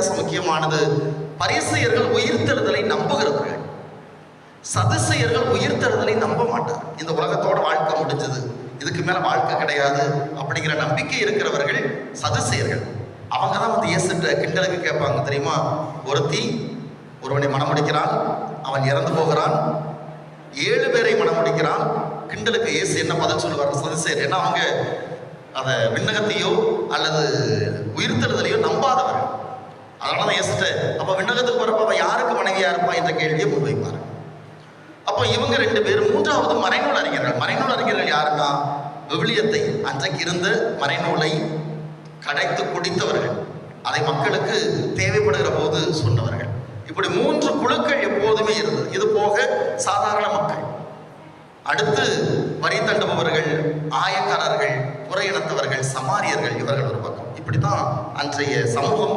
வித்தியாசம் முக்கியமானது. பரிசேயர்கள் உயிர்த்தெழுதலை நம்புகிறவர்கள், சதுசேயர்கள் உயிர்த்தெழுதலை நம்ப மாட்டார். இந்த உலகத்தோட வாழ்க்கை முடிஞ்சது, இதுக்கு மேல வாழ்க்கை கிடையாது அப்படிங்கிற நம்பிக்கை இருக்கிறவர்கள் சதுசேயர்கள். அவங்க தான் வந்து இயேசுட்ட கிண்டலுக்கு கேட்பாங்க தெரியுமா? ஒருவனை மணமுடிக்கிறான், அவன் இறந்து போகிறான், 7 பேரை மணமுடிக்கிறான். கிண்டலுக்கு இயேசு என்ன பதில் சொல்லுவார்? சதுசேயர். ஏன்னா அவங்க அதை விண்ணகத்தையோ அல்லது உயிர்த்தெழுதலையோ நம்பாதவர்கள். அதனால தான் இயேசுட்ட அப்ப விண்ணகத்துக்கு போறப்ப அவன் யாருக்கு மனைவியா இருப்பான் என்ற கேள்வியை முன்வைப்பார். அப்போ இவங்க 2 பேர். 3வது மறைநூல் அறிஞர்கள். மறைநூல் அறிஞர்கள் யாருன்னா, விவிலியத்தை அன்றைக்கு இருந்த மறைநூலை கடைத்து குடித்தவர்கள், அதை மக்களுக்கு தேவைப்படுகிற போது சொன்னவர்கள். இப்படி 3 குழுக்கள் எப்போதுமே இருந்தது. இது போக சாதாரண மக்கள், அடுத்து வரி தண்டுபவர்கள், ஆயக்காரர்கள், புற இனத்தவர்கள், சமாரியர்கள், இவர்கள் ஒரு பக்கம். இப்படித்தான் அன்றைய சமூகம்